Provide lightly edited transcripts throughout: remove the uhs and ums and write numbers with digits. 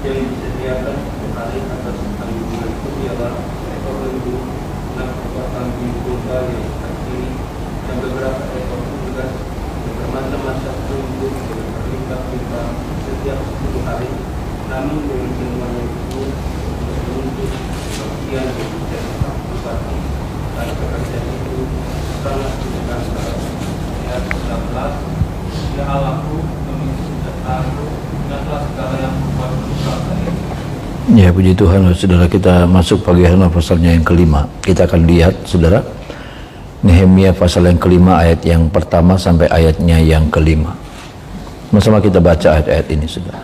yang disediakan untuk hari atas tanggungan itu ialah ekor lembu, 6 ekor kambing domba yang kiri, dan beberapa ekor unggas yang bermacam-macam lembu dengan berlimpah-limpah setiap 10 hari. Namun dengan semuanya itu untuk kebahagiaan yang menjadi bupati dan pekerjaan itu sangat menyenangkan. Ayat 19, ya Allahku, pemilik sejahtera, ingatlah segala yang membuat berdosa ini. Ya, puji Tuhan, saudara, kita masuk pagi hari pasalnya yang kelima. Kita akan lihat, saudara, Nehemia pasal yang kelima, ayat yang pertama sampai ayatnya yang kelima. Bersama kita baca ayat-ayat ini, saudara.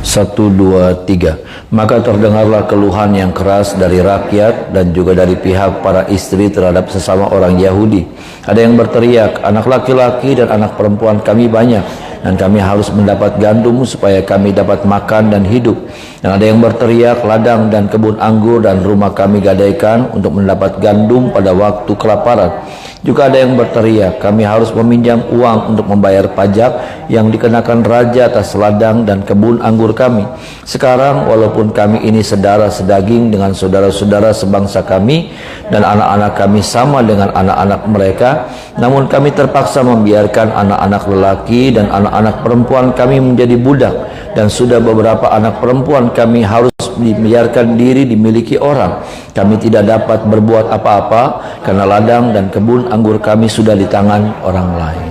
1, 2, 3. Maka terdengarlah keluhan yang keras dari rakyat dan juga dari pihak para istri terhadap sesama orang Yahudi. Ada yang berteriak, anak laki-laki dan anak perempuan kami banyak, dan kami harus mendapat gandum supaya kami dapat makan dan hidup. Dan ada yang berteriak, ladang dan kebun anggur dan rumah kami gadaikan untuk mendapat gandum pada waktu kelaparan. Juga ada yang berteriak, kami harus meminjam uang untuk membayar pajak yang dikenakan raja atas ladang dan kebun anggur kami. Sekarang walaupun kami ini saudara sedaging dengan saudara-saudara sebangsa kami, dan anak-anak kami sama dengan anak-anak mereka, namun kami terpaksa membiarkan anak-anak lelaki dan anak-anak perempuan kami menjadi budak, dan sudah beberapa anak perempuan kami harus dibiarkan diri dimiliki orang. Kami tidak dapat berbuat apa-apa karena ladang dan kebun anggur kami sudah di tangan orang lain.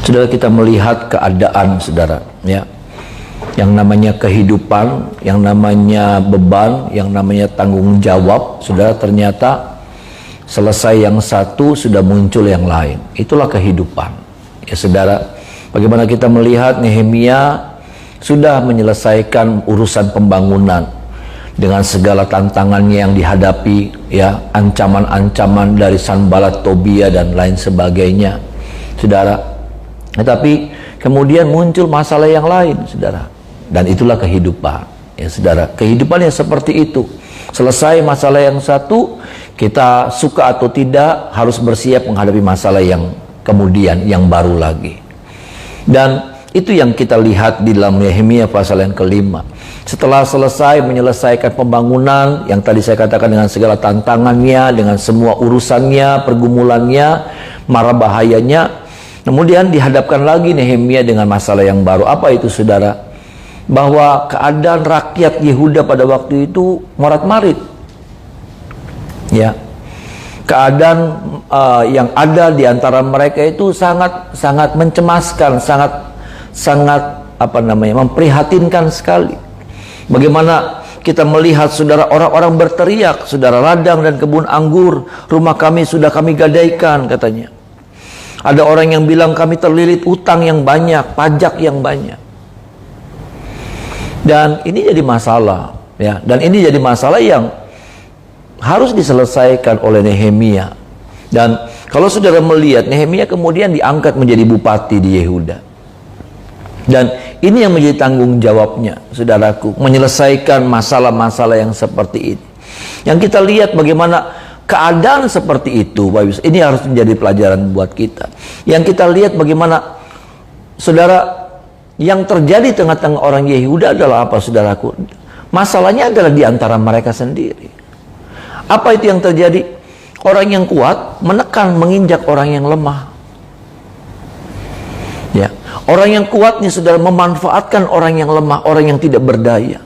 Saudara, kita melihat keadaan, saudara, ya, yang namanya kehidupan, yang namanya beban, yang namanya tanggung jawab, saudara, ternyata selesai yang satu sudah muncul yang lain. Itulah kehidupan, ya saudara. Bagaimana kita melihat Nehemia sudah menyelesaikan urusan pembangunan dengan segala tantangannya yang dihadapi, ya, ancaman-ancaman dari Sanballat, Tobia dan lain sebagainya, saudara. Tetapi kemudian muncul masalah yang lain, saudara, dan itulah kehidupan, ya saudara. Kehidupan yang seperti itu, selesai masalah yang satu, kita suka atau tidak harus bersiap menghadapi masalah yang kemudian, yang baru lagi. Dan itu yang kita lihat di dalam Nehemia pasal yang kelima. Setelah selesai menyelesaikan pembangunan yang tadi saya katakan dengan segala tantangannya, dengan semua urusannya, pergumulannya, mara bahayanya, kemudian dihadapkan lagi Nehemia dengan masalah yang baru. Apa itu, saudara? Bahwa keadaan rakyat Yehuda pada waktu itu morat-marit, ya. Keadaan yang ada di antara mereka itu sangat mencemaskan, sangat memprihatinkan sekali. Bagaimana kita melihat, saudara, orang-orang berteriak, saudara, ladang dan kebun anggur rumah kami sudah kami gadaikan, katanya. Ada orang yang bilang kami terlilit utang yang banyak, pajak yang banyak. Dan ini jadi masalah, ya. Dan ini jadi masalah yang harus diselesaikan oleh Nehemia. Dan kalau saudara melihat, Nehemia kemudian diangkat menjadi bupati di Yehuda. Dan ini yang menjadi tanggung jawabnya, saudaraku, menyelesaikan masalah-masalah yang seperti ini. Yang kita lihat bagaimana keadaan seperti itu, ini harus menjadi pelajaran buat kita. Yang kita lihat bagaimana, saudara, yang terjadi tengah-tengah orang Yehuda adalah apa, saudaraku? Masalahnya adalah di antara mereka sendiri. Apa itu yang terjadi? Orang yang kuat menekan, menginjak orang yang lemah. Ya, orang yang kuat nih, saudara, memanfaatkan orang yang lemah, orang yang tidak berdaya.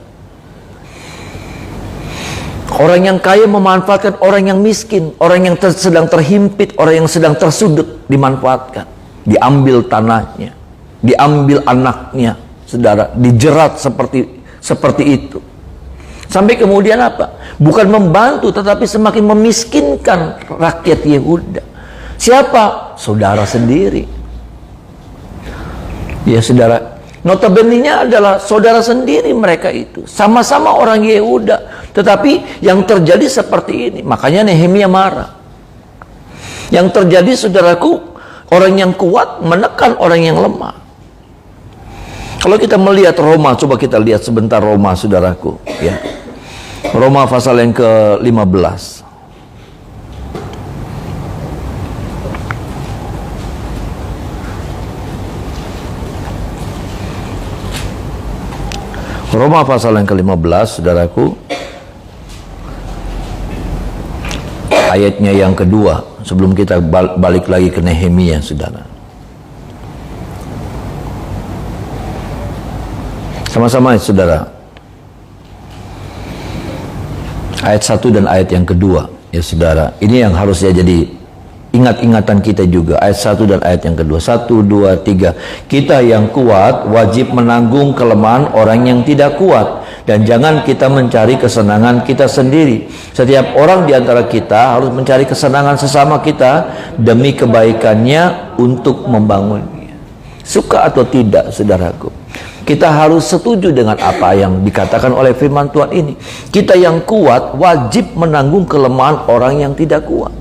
Orang yang kaya memanfaatkan orang yang miskin, orang yang sedang terhimpit, orang yang sedang tersudut, dimanfaatkan. Diambil tanahnya, diambil anaknya, saudara, dijerat seperti itu. Sampai kemudian apa? Bukan membantu, tetapi semakin memiskinkan rakyat Yehuda. Siapa? Saudara sendiri. Ya saudara, notabene-nya adalah saudara sendiri mereka itu. Sama-sama orang Yehuda. Tetapi yang terjadi seperti ini. Makanya Nehemia marah. Yang terjadi, saudaraku, orang yang kuat menekan orang yang lemah. Kalau kita melihat Roma, coba kita lihat sebentar Roma, saudaraku, ya. Roma pasal yang ke-15. Roma pasal yang ke-15, saudaraku, ayatnya yang kedua, sebelum kita balik lagi ke Nehemia, saudara. Sama-sama, saudara. Ayat 1 dan ayat yang kedua, ya saudara. Ini yang harusnya jadi ingat-ingatan kita juga. Ayat 1 dan ayat yang kedua. 1, 2, 3. Kita yang kuat wajib menanggung kelemahan orang yang tidak kuat. Dan jangan kita mencari kesenangan kita sendiri. Setiap orang di antara kita harus mencari kesenangan sesama kita demi kebaikannya untuk membangunnya. Suka atau tidak, saudaraku, kita harus setuju dengan apa yang dikatakan oleh firman Tuhan ini. Kita yang kuat wajib menanggung kelemahan orang yang tidak kuat.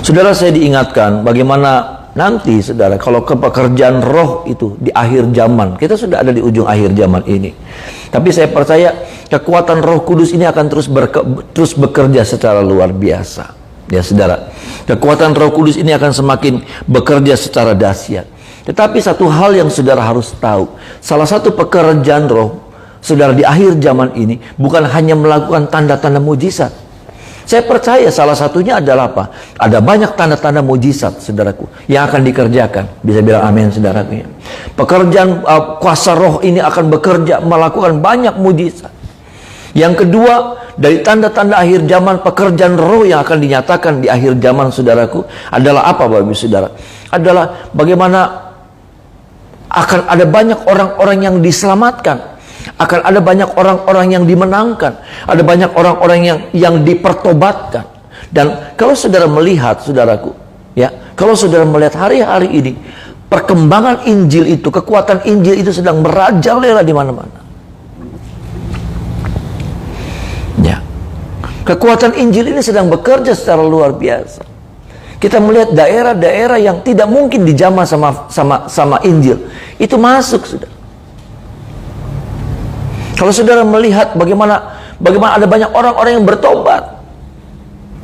Saudara, saya diingatkan bagaimana nanti, saudara, kalau ke pekerjaan roh itu di akhir zaman. Kita sudah ada di ujung akhir zaman ini. Tapi saya percaya kekuatan Roh Kudus ini akan terus bekerja secara luar biasa. Ya, saudara. Kekuatan Roh Kudus ini akan semakin bekerja secara dahsyat. Tetapi satu hal yang saudara harus tahu, salah satu pekerjaan roh, saudara, di akhir zaman ini bukan hanya melakukan tanda-tanda mujizat. Saya percaya salah satunya adalah apa? Ada banyak tanda-tanda mujizat, saudaraku, yang akan dikerjakan. Bisa bilang amin, saudaraku. Pekerjaan kuasa roh ini akan bekerja, melakukan banyak mujizat. Yang kedua, dari tanda-tanda akhir zaman, pekerjaan roh yang akan dinyatakan di akhir zaman, saudaraku, adalah apa, Bapak Ibu Saudara? Adalah bagaimana akan ada banyak orang-orang yang diselamatkan. Akan ada banyak orang-orang yang dimenangkan, ada banyak orang-orang yang dipertobatkan. Dan kalau saudara melihat, saudaraku, ya, kalau saudara melihat hari-hari ini, perkembangan Injil itu, kekuatan Injil itu sedang merajalela di mana-mana. Ya, kekuatan Injil ini sedang bekerja secara luar biasa. Kita melihat daerah-daerah yang tidak mungkin dijamah sama Injil, itu masuk, saudara. Kalau saudara melihat bagaimana ada banyak orang-orang yang bertobat,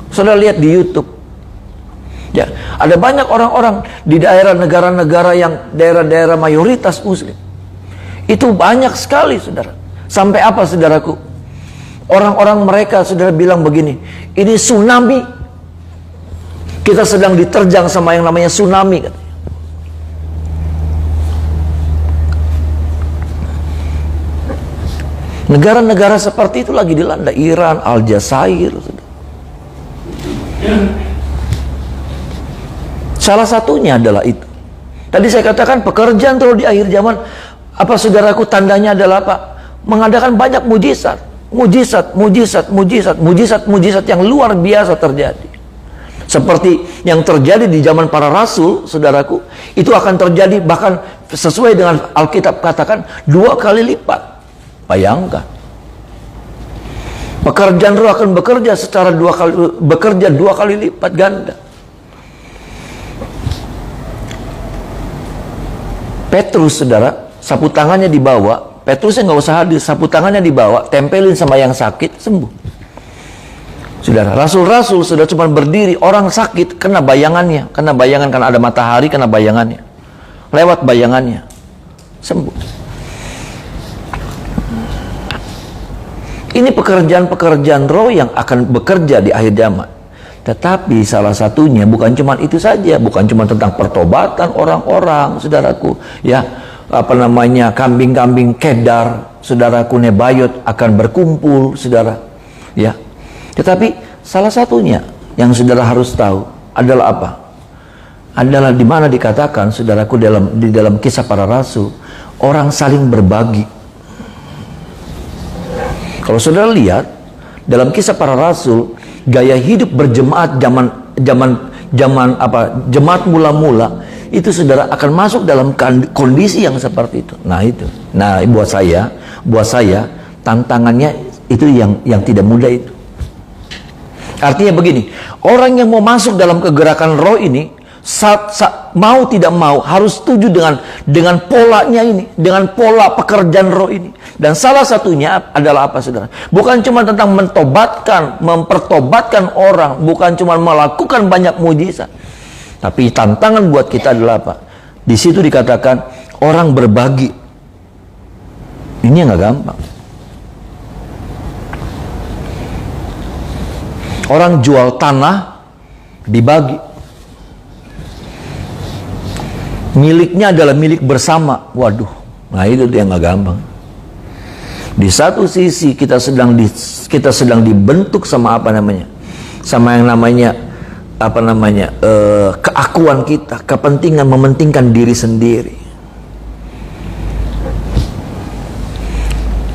saudara lihat di YouTube, ya, ada banyak orang-orang di daerah negara-negara yang daerah-daerah mayoritas Muslim, itu banyak sekali, saudara. Sampai apa, saudaraku? Orang-orang mereka, saudara, bilang begini, ini tsunami, kita sedang diterjang sama yang namanya tsunami, katanya. Negara-negara seperti itu lagi dilanda, Iran, Aljazair. Salah satunya adalah itu. Tadi saya katakan pekerjaan terus di akhir zaman, apa, saudaraku, tandanya adalah apa? Mengadakan banyak mujizat, mujizat yang luar biasa terjadi. Seperti yang terjadi di zaman para rasul, saudaraku, itu akan terjadi bahkan sesuai dengan Alkitab katakan 2 kali lipat. Bayangkan, pekerjaan roh akan bekerja secara 2 kali lipat ganda. Petrus, saudara, sapu tangannya dibawa. Petrusnya nggak usah hadir, sapu tangannya dibawa, tempelin sama yang sakit, sembuh. Saudara, rasul-rasul sudah cuma berdiri, orang sakit kena bayangan karena ada matahari, kena bayangannya, lewat bayangannya, sembuh. Ini pekerjaan-pekerjaan roh yang akan bekerja di akhir zaman. Tetapi salah satunya bukan cuma itu saja, bukan cuma tentang pertobatan orang-orang, saudaraku, ya, apa namanya, kambing-kambing Kedar, saudaraku, Nebayot akan berkumpul, saudara, ya. Tetapi salah satunya yang saudara harus tahu adalah apa? Adalah di mana dikatakan, saudaraku, di dalam kisah para rasul, orang saling berbagi. Kalau saudara lihat dalam kisah para rasul, gaya hidup berjemaat jemaat mula-mula itu, saudara, akan masuk dalam kondisi yang seperti itu. Nah, itu. Nah, buat saya tantangannya itu yang tidak mudah itu. Artinya begini, orang yang mau masuk dalam kegerakan roh ini, mau tidak mau harus setuju dengan polanya ini, dengan pola pekerjaan roh ini. Dan salah satunya adalah apa, saudara? Bukan cuma tentang mempertobatkan orang, bukan cuma melakukan banyak mujizat, tapi tantangan buat kita adalah apa? Di situ dikatakan orang berbagi, Ini yang nggak gampang. Orang jual tanah dibagi. Miliknya adalah milik bersama. Waduh, nah itu yang nggak gampang. Di satu sisi kita sedang dibentuk sama sama yang namanya keakuan kita, kepentingan mementingkan diri sendiri.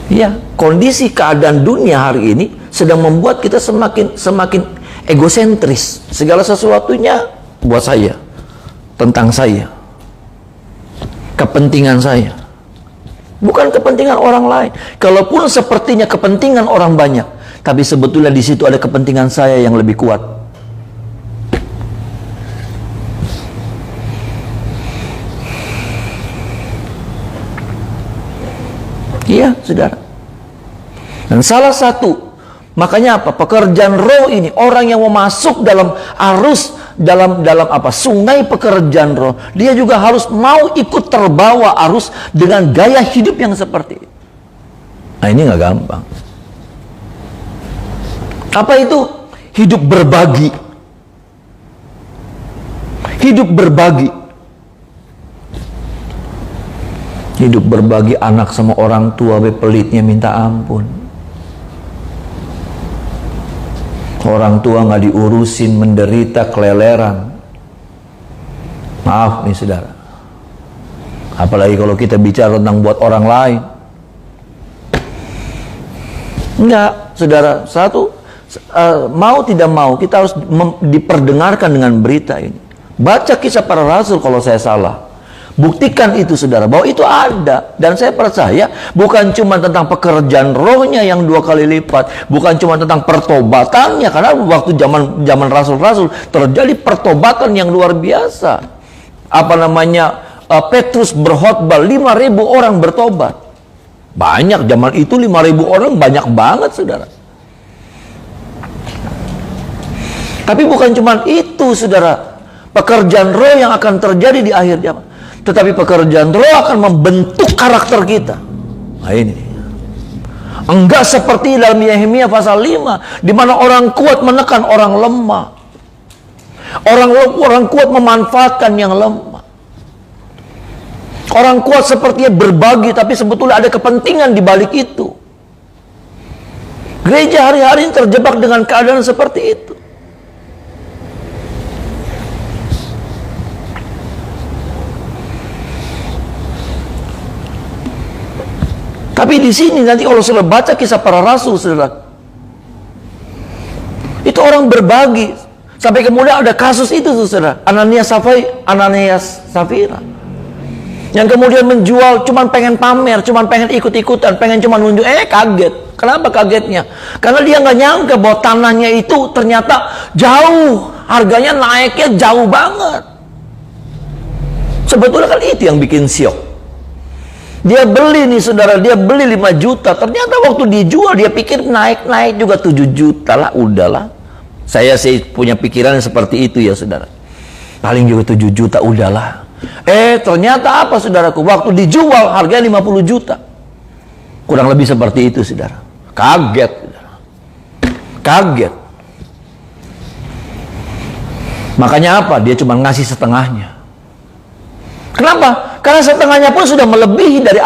Ya, kondisi keadaan dunia hari ini sedang membuat kita semakin egosentris. Segala sesuatunya buat saya, tentang saya, kepentingan saya, bukan kepentingan orang lain. Kalaupun sepertinya kepentingan orang banyak, tapi sebetulnya di situ ada kepentingan saya yang lebih kuat. Iya, saudara. Dan salah satu, makanya apa? Pekerjaan roh ini, orang yang mau masuk dalam arus, dalam sungai pekerjaan roh, dia juga harus mau ikut terbawa arus dengan gaya hidup yang seperti itu. Nah, ini nggak gampang. Apa itu? Hidup berbagi. Hidup berbagi. Hidup berbagi anak sama orang tua, pelitnya minta ampun. Orang tua nggak diurusin, menderita, keleleran. Maaf nih saudara. Apalagi kalau kita bicara tentang buat orang lain. Enggak, saudara. Mau tidak mau kita harus diperdengarkan dengan berita ini. Baca Kisah Para Rasul kalau saya salah. Buktikan itu saudara, bahwa itu ada. Dan saya percaya bukan cuma tentang pekerjaan rohnya yang 2 kali lipat, bukan cuma tentang pertobatannya, karena waktu zaman rasul-rasul terjadi pertobatan yang luar biasa. Petrus berkhotbah, 5.000 orang bertobat. Banyak, zaman itu 5.000 orang banyak banget saudara. Tapi bukan cuma itu saudara, pekerjaan roh yang akan terjadi di akhir zaman. Tetapi pekerjaan roh akan membentuk karakter kita. Nah ini. Enggak seperti dalam Yehemia pasal 5, di mana orang kuat menekan orang lemah. Orang kuat memanfaatkan yang lemah. Orang kuat sepertinya berbagi, tapi sebetulnya ada kepentingan di balik itu. Gereja hari-hari ini terjebak dengan keadaan seperti itu. Tapi di sini nanti kalau sudah baca Kisah Para Rasul, saudara, itu orang berbagi sampai kemudian ada kasus itu, saudara, Ananias Safira, yang kemudian menjual, cuman pengen pamer, cuman pengen ikut-ikutan, pengen cuman nunjuk. Kaget. Kenapa kagetnya? Karena dia nggak nyangka bahwa tanahnya itu ternyata jauh, harganya naiknya jauh banget. Sebetulnya kan itu yang bikin syok. Dia beli nih saudara, dia beli 5 juta. Ternyata waktu dijual dia pikir naik juga 7 juta lah, udahlah. Saya sih punya pikiran seperti itu ya saudara. Paling juga 7 juta, udahlah. Ternyata apa saudaraku? Waktu dijual harganya 50 juta. Kurang lebih seperti itu saudara. Kaget saudara. Kaget. Makanya apa? Dia cuma ngasih setengahnya. Kenapa? Karena setengahnya pun sudah melebihi dari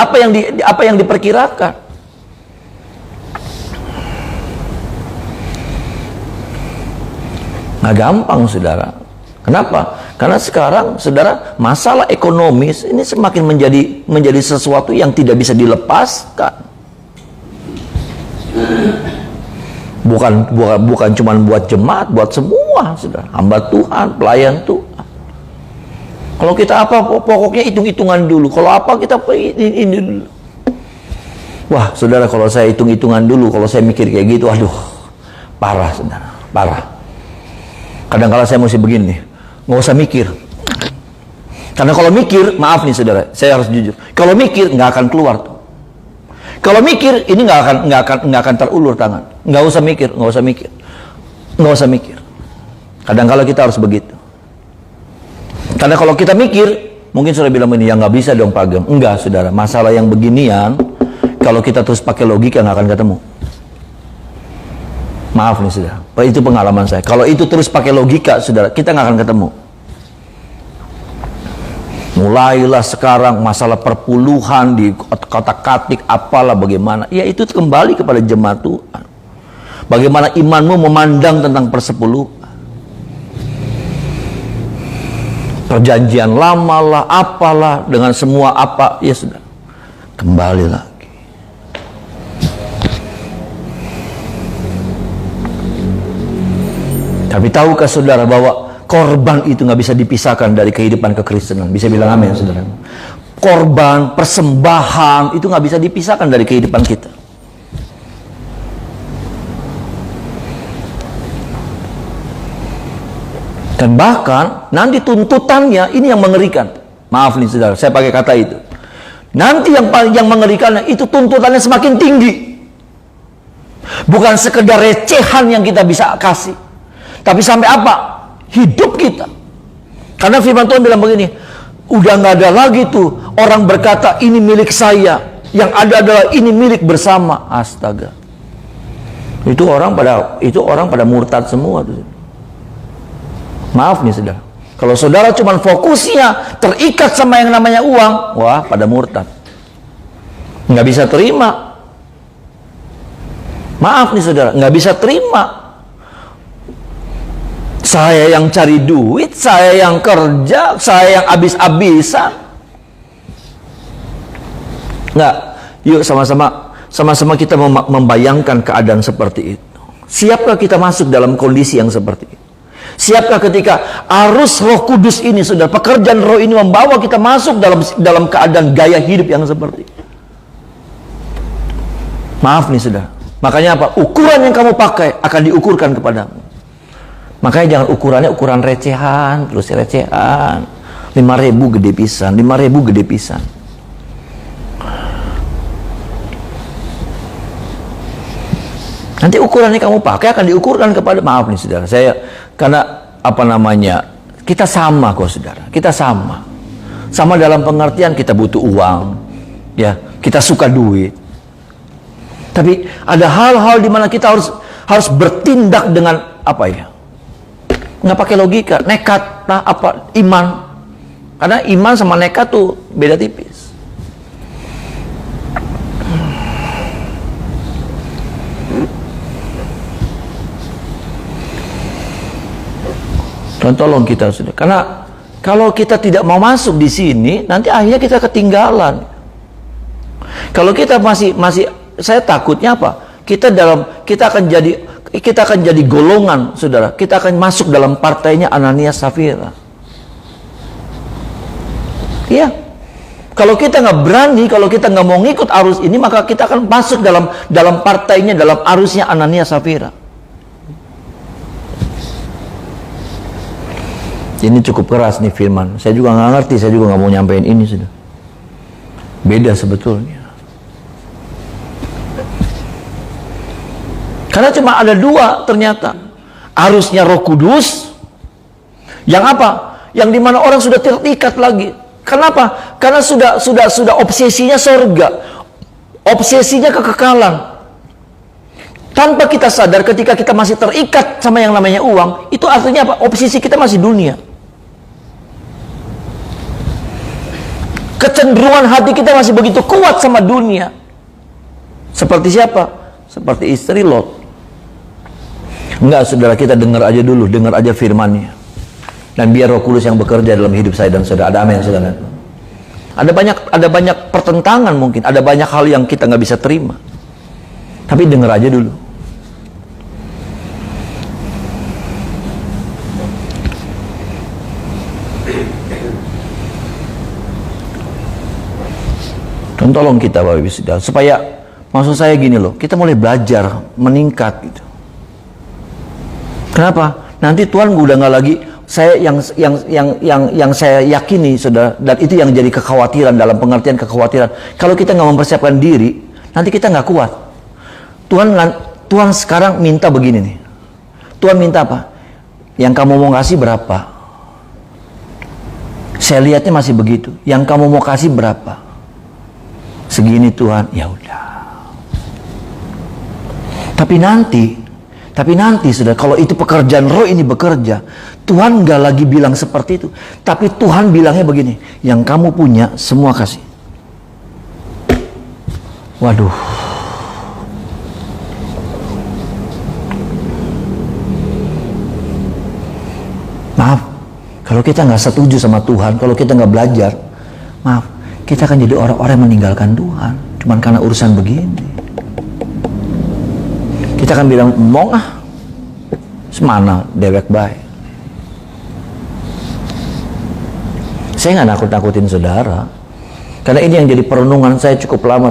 apa yang diperkirakan. Nah gampang saudara. Kenapa? Karena sekarang saudara, masalah ekonomis ini semakin menjadi sesuatu yang tidak bisa dilepaskan. Bukan cuma buat jemaat, buat semua saudara, hamba Tuhan, pelayan Tuhan. Kalau kita apa, pokoknya hitung-hitungan dulu. Kalau apa kita ini dulu. Wah saudara, kalau saya hitung-hitungan dulu, kalau saya mikir kayak gitu, aduh, parah saudara, parah. Kadang-kadang saya mesti begini, nggak usah mikir. Karena kalau mikir, maaf nih saudara, saya harus jujur. Kalau mikir nggak akan keluar tuh. Kalau mikir ini nggak akan terulur tangan. Nggak usah mikir. Kadang-kadang kita harus begitu. Karena kalau kita mikir, mungkin saudara bilang ini, ya nggak bisa dong Pak Agam. Enggak saudara, masalah yang beginian, Kalau kita terus pakai logika nggak akan ketemu. Maaf nih saudara, itu pengalaman saya. Kalau itu terus pakai logika, saudara, kita nggak akan ketemu. Mulailah sekarang masalah perpuluhan di kata-katik apalah bagaimana. Ya itu kembali kepada jemaat Tuhan. Bagaimana imanmu memandang tentang persepuluhan. Perjanjian lama lah, apalah, dengan semua apa, ya sudah. Kembali lagi. Tapi tahukah saudara bahwa korban itu nggak bisa dipisahkan dari kehidupan kekristenan? Bisa bilang amin, saudara? Korban, persembahan itu nggak bisa dipisahkan dari kehidupan kita. Dan bahkan nanti tuntutannya ini yang mengerikan. Maaf nih saudara, saya pakai kata itu. Nanti yang mengerikannya itu tuntutannya semakin tinggi. Bukan sekedar recehan yang kita bisa kasih, tapi sampai apa? Hidup kita. Karena firman Tuhan bilang begini, udah nggak ada lagi tuh orang berkata ini milik saya, yang ada adalah ini milik bersama. Astaga, itu orang pada murtad semua tuh. Maaf nih saudara, kalau saudara cuma fokusnya terikat sama yang namanya uang, wah pada murtad, nggak bisa terima. Maaf nih saudara, nggak bisa terima. Saya yang cari duit, saya yang kerja, saya yang habis-habisan. Nggak, yuk sama-sama kita membayangkan keadaan seperti itu. Siapkah kita masuk dalam kondisi yang seperti itu? Siapkah ketika arus Roh Kudus ini, saudara, pekerjaan Roh ini membawa kita masuk dalam keadaan gaya hidup yang seperti itu? Maaf nih saudara. Makanya apa? Ukuran yang kamu pakai akan diukurkan kepadamu. Makanya jangan ukurannya ukuran recehan, terus recehan. 5.000 gede pisan, 5.000 gede pisan. Nanti ukuran yang kamu pakai akan diukurkan kepada, maaf nih saudara, karena apa namanya, kita sama kok saudara, kita sama dalam pengertian kita butuh uang, ya, kita suka duit. Tapi ada hal-hal di mana kita harus bertindak dengan apa ya? Nggak pakai logika, nekat, nah apa, iman. Karena iman sama nekat tuh beda tipis. Dan tolong kita sudah, karena kalau kita tidak mau masuk di sini, nanti akhirnya kita ketinggalan. Kalau kita masih saya takutnya apa? Kita akan jadi golongan, saudara. Kita akan masuk dalam partainya Ananias Safira. Iya. Kalau kita nggak berani, kalau kita nggak mau ngikut arus ini, maka kita akan masuk dalam partainya, dalam arusnya Ananias Safira. Ini cukup keras nih firman. Saya juga nggak ngerti, saya juga nggak mau nyampein ini sudah. Beda sebetulnya. Karena cuma ada dua ternyata. Arusnya Roh Kudus. Yang apa? Yang dimana orang sudah terikat lagi. Kenapa? Karena sudah obsesinya surga. Obsesinya kekekalan. Tanpa kita sadar ketika kita masih terikat sama yang namanya uang, itu artinya apa? Obsesi kita masih dunia. Kecenderungan hati kita masih begitu kuat sama dunia. Seperti siapa? Seperti istri Lot. Enggak saudara, kita dengar aja dulu, dengar aja firman-Nya. Dan biar Roh Kudus yang bekerja dalam hidup saya dan saudara. Ada amin saudara. Ada banyak pertentangan mungkin, ada banyak hal yang kita nggak bisa terima. Tapi dengar aja dulu. Dan tolong kita Bapak Ibu Saudara, supaya maksud saya gini loh, kita mulai belajar meningkat gitu. Kenapa? Nanti Tuhan udah nggak lagi yang saya yakini saudara, dan itu yang jadi kekhawatiran, dalam pengertian kekhawatiran. Kalau kita nggak mempersiapkan diri, nanti kita nggak kuat. Tuhan sekarang minta begini nih. Tuhan minta apa? Yang kamu mau kasih berapa? Saya lihatnya masih begitu. Yang kamu mau kasih berapa? Segini Tuhan. Ya udah. Tapi nanti sudah, kalau itu pekerjaan roh ini bekerja, Tuhan nggak lagi bilang seperti itu. Tapi Tuhan bilangnya begini, yang kamu punya semua kasih. Waduh. Maaf, kalau kita nggak setuju sama Tuhan, kalau kita nggak belajar, maaf, kita akan jadi orang-orang yang meninggalkan Tuhan. Cuman karena urusan begini. Kita akan bilang, mong semana dewek baik. Saya nggak nakut-nakutin saudara, karena ini yang jadi perenungan saya cukup lama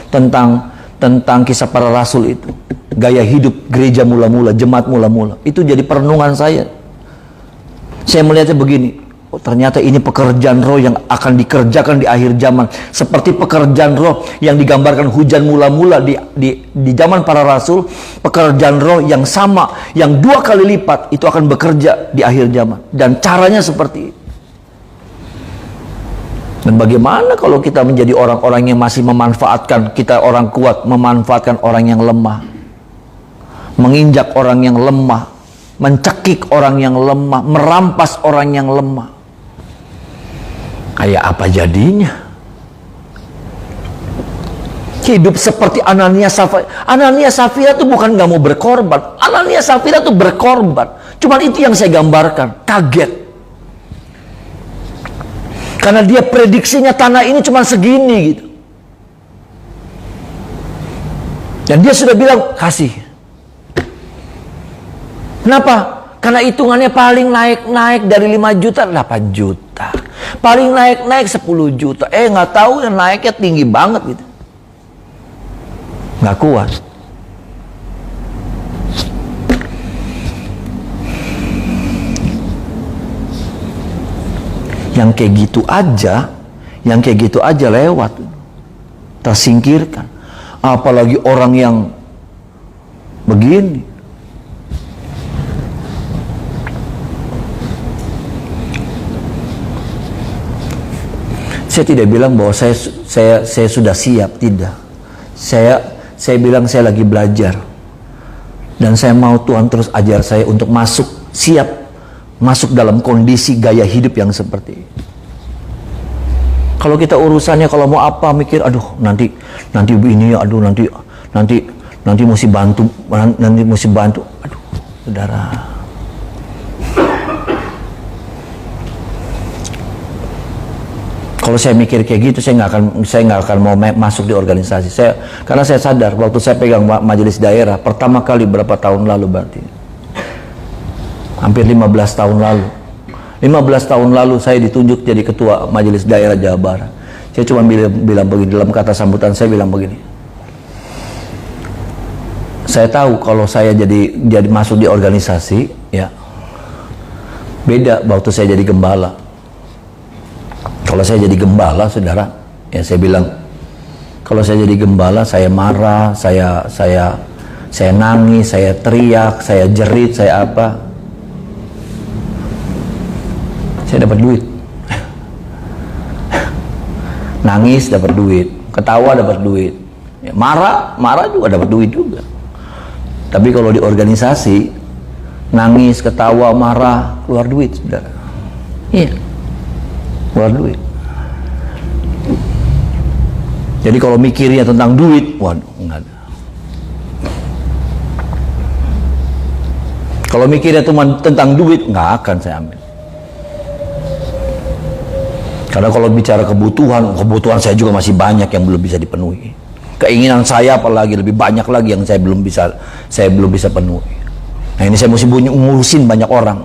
tentang kisah para rasul itu, gaya hidup gereja mula-mula, jemaat mula-mula. Itu jadi perenungan saya. Saya melihatnya begini, oh, ternyata ini pekerjaan roh yang akan dikerjakan di akhir zaman. Seperti pekerjaan roh yang digambarkan hujan mula-mula di zaman para rasul, pekerjaan roh yang sama, yang 2 kali lipat itu akan bekerja di akhir zaman. Dan caranya seperti itu. Dan bagaimana kalau kita menjadi orang-orang yang masih memanfaatkan, kita orang kuat, memanfaatkan orang yang lemah, menginjak orang yang lemah, mencekik orang yang lemah, merampas orang yang lemah. Kayak apa jadinya? Hidup seperti Anania Safira. Anania Safira itu bukan nggak mau berkorban. Anania Safira itu berkorban. Cuman itu yang saya gambarkan. Kaget. Karena dia prediksinya tanah ini cuma segini gitu. Dan dia sudah bilang, kasih. Kenapa? Karena hitungannya paling naik dari 5 juta, 8 juta. Paling naik 10 juta. Nggak tahu yang naiknya tinggi banget gitu. Nggak kuat. Yang kayak gitu aja lewat. Tersingkirkan. Apalagi orang yang begini. Saya tidak bilang bahwa saya sudah siap, tidak. Saya bilang saya lagi belajar. Dan saya mau Tuhan terus ajar saya untuk masuk dalam kondisi gaya hidup yang seperti ini. Kalau kita urusannya kalau mau apa mikir, aduh nanti ini ya, aduh nanti mesti bantu, aduh saudara. Kalau saya mikir kayak gitu, saya nggak akan mau masuk di organisasi. Karena saya sadar waktu saya pegang majelis daerah pertama kali berapa tahun lalu, berarti hampir 15 tahun lalu. 15 tahun lalu saya ditunjuk jadi ketua majelis daerah Jawa Barat. Saya cuma bilang begini, dalam kata sambutan saya bilang begini. Saya tahu kalau saya jadi masuk di organisasi, ya beda waktu saya jadi gembala. Kalau saya jadi gembala, saudara, ya saya bilang, kalau saya jadi gembala, saya marah, saya nangis, saya teriak, saya jerit, saya apa, saya dapat duit. Nangis dapat duit, ketawa dapat duit, ya, marah juga dapat duit juga. Tapi kalau di organisasi, nangis, ketawa, marah, keluar duit, saudara. Iya. Keluar duit. Jadi kalau mikirnya tentang duit, waduh, enggak ada. Kalau mikirnya tentang duit, nggak akan saya ambil. Karena kalau bicara kebutuhan saya juga masih banyak yang belum bisa dipenuhi. Keinginan saya apalagi lebih banyak lagi yang saya belum bisa penuhi. Nah ini saya mesti ngurusin banyak orang.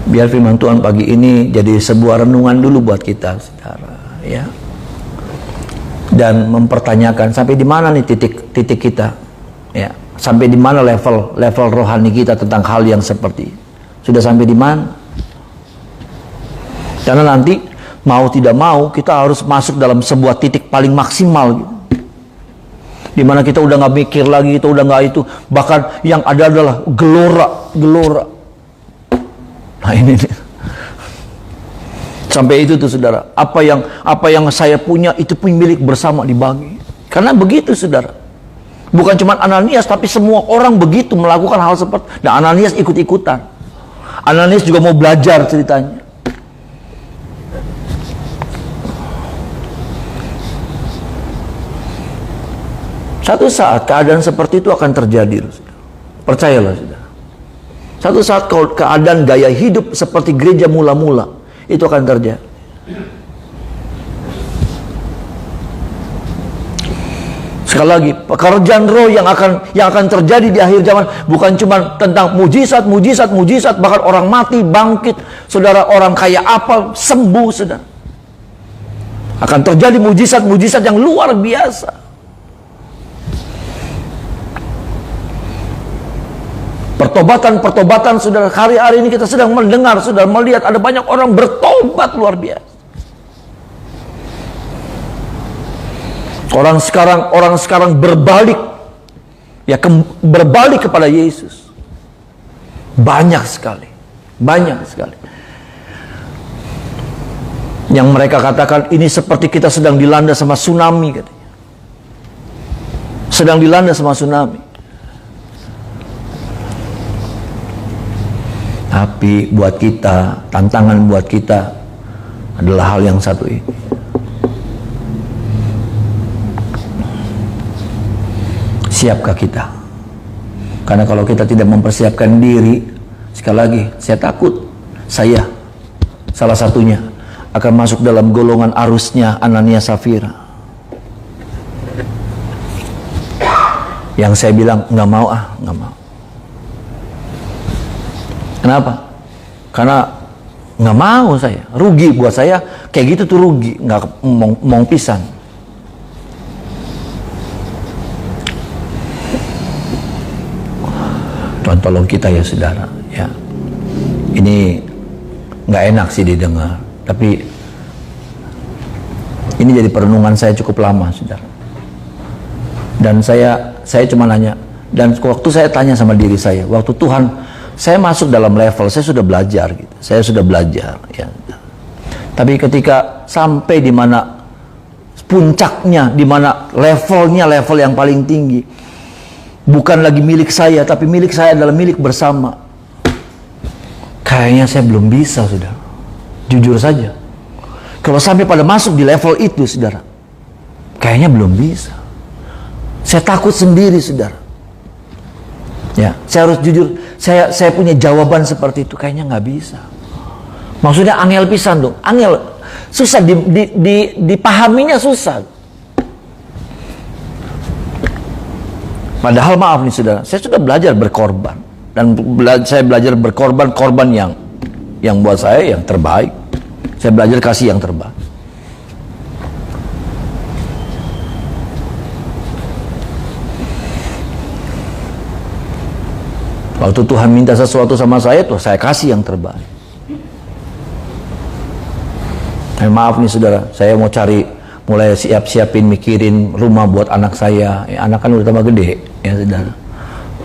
Biar firman Tuhan pagi ini jadi sebuah renungan dulu buat kita, saudara, ya. Dan mempertanyakan sampai di mana nih titik kita, ya. Sampai di mana level rohani kita tentang hal yang seperti ini. Sudah sampai di mana? Karena nanti mau tidak mau kita harus masuk dalam sebuah titik paling maksimal gitu. Dimana kita udah nggak mikir lagi, kita udah nggak itu, bahkan yang ada adalah gelora. Nah ini nih. sampai itu tuh saudara, apa yang saya punya itu pun milik bersama dibagi. Karena begitu saudara. Bukan cuma Ananias, tapi semua orang begitu melakukan hal seperti, dan Ananias ikut-ikutan. Ananias juga mau belajar ceritanya. Satu saat keadaan seperti itu akan terjadi, saudara. Percayalah saudara. Satu saat keadaan gaya hidup seperti gereja mula-mula itu akan terjadi. Sekali lagi, pekerjaan roh yang akan terjadi di akhir zaman bukan cuma tentang mujizat, bahkan orang mati bangkit, saudara, orang kaya apa sembuh, saudara. Akan terjadi mujizat yang luar biasa. Pertobatan, saudara. Hari-hari ini kita sedang mendengar, saudara, melihat ada banyak orang bertobat luar biasa. Orang sekarang berbalik, ya, berbalik kepada Yesus. Banyak sekali. Yang mereka katakan ini seperti kita sedang dilanda sama tsunami, katanya. Sedang dilanda sama tsunami. Tapi buat kita, tantangan buat kita adalah hal yang satu ini. Siapkah kita? Karena kalau kita tidak mempersiapkan diri, sekali lagi, saya takut saya salah satunya akan masuk dalam golongan arusnya Ananias Safira. Yang saya bilang nggak mau. Kenapa? Karena nggak mau saya, rugi buat saya, kayak gitu tuh rugi, nggak mau pisan. Tuhan tolong kita ya saudara, ya. Ini nggak enak sih didengar, tapi ini jadi perenungan saya cukup lama, saudara. Dan saya cuma nanya, dan waktu saya tanya sama diri saya, waktu Tuhan, saya masuk dalam level, saya sudah belajar gitu. Saya sudah belajar ya. Tapi ketika sampai di mana puncaknya, di mana levelnya level yang paling tinggi, bukan lagi milik saya, tapi milik saya adalah milik bersama. Kayaknya saya belum bisa, saudara. Jujur saja. Kalau sampai pada masuk di level itu, saudara, kayaknya belum bisa. Saya takut sendiri, saudara. Ya, saya harus jujur, saya punya jawaban seperti itu, kayaknya nggak bisa. Maksudnya angel pisan dong, angel susah dipahaminya susah. Padahal maaf nih saudara, saya sudah belajar berkorban dan saya belajar korban yang buat saya yang terbaik. Saya belajar kasih yang terbaik. Waktu Tuhan minta sesuatu sama saya, tuh saya kasih yang terbaik. Maaf nih saudara, saya mau mulai siapin mikirin rumah buat anak saya. Ya, anak kan udah tambah gede, ya saudara.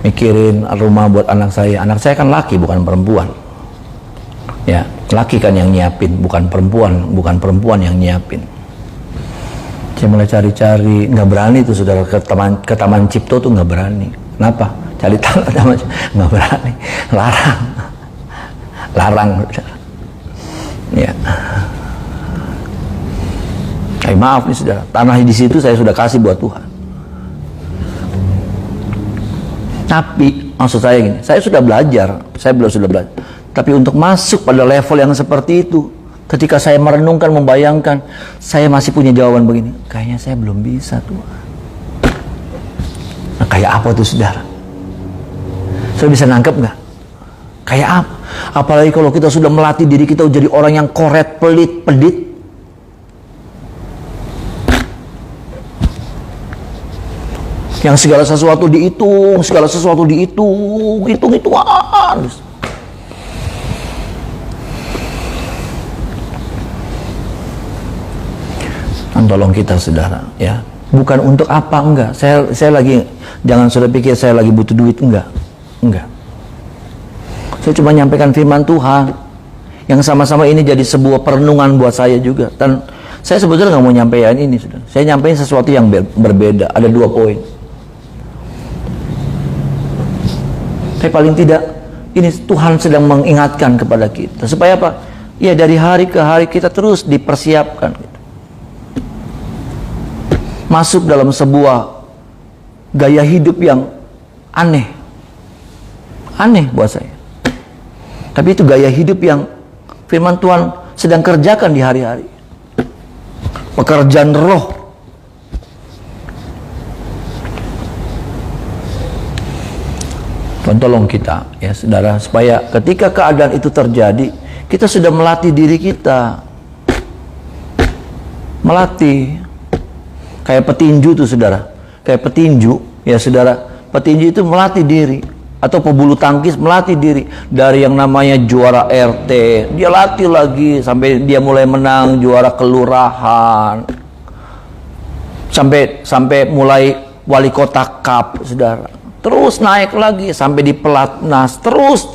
Mikirin rumah buat anak saya. Anak saya kan laki, bukan perempuan. Ya, laki kan yang nyiapin, bukan perempuan yang nyiapin. Saya mulai cari-cari, nggak berani tuh saudara, ke Taman Cipto tuh nggak berani. Kenapa? Cari tahu nggak berani, larang, saudara. Ya. Maaf nih saudara, tanah di situ saya sudah kasih buat Tuhan. Tapi maksud saya gini, saya sudah belajar, sudah belajar. Tapi untuk masuk pada level yang seperti itu, ketika saya merenungkan, membayangkan, saya masih punya jawaban begini. Kayaknya saya belum bisa Tuhan. Nah, kayak apa tuh saudara? Saya bisa nangkep nggak? Kayak apa? Apalagi kalau kita sudah melatih diri kita jadi orang yang koret, pelit, pedit. Yang segala sesuatu dihitung, hitung-hitungan. Tolong kita saudara, ya. Bukan untuk apa, enggak. Saya lagi, jangan sudah pikir saya lagi butuh duit, enggak. Saya cuma nyampaikan firman Tuhan. Yang sama-sama ini jadi sebuah perenungan buat saya juga. Dan saya sebetulnya nggak mau nyampaikan ini, saudara. Saya nyampaikan sesuatu yang berbeda. Ada 2 poin. Tapi paling tidak, ini Tuhan sedang mengingatkan kepada kita. Supaya apa? Ya, dari hari ke hari kita terus dipersiapkan. Masuk dalam sebuah gaya hidup yang aneh. Aneh buat saya. Tapi itu gaya hidup yang firman Tuhan sedang kerjakan di hari-hari. Pekerjaan roh. Tuhan tolong kita, ya saudara, supaya ketika keadaan itu terjadi, kita sudah melatih diri kita. Melatih. Kayak petinju tuh, saudara. Kayak petinju, ya saudara. Petinju itu melatih diri. Atau pebulu tangkis melatih diri. Dari yang namanya juara RT, dia latih lagi sampai dia mulai menang juara kelurahan. Sampai mulai wali kota cup, saudara. Terus naik lagi sampai di pelatnas. Terus.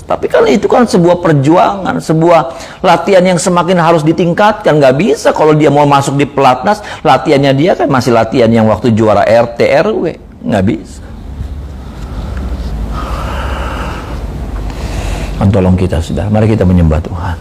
Tapi kan itu kan sebuah perjuangan, sebuah latihan yang semakin harus ditingkatkan. Nggak bisa kalau dia mau masuk di pelatnas, latihannya dia kan masih latihan yang waktu juara RT RW. Nggak bisa. Tolong kita, saudara. Mari kita menyembah Tuhan.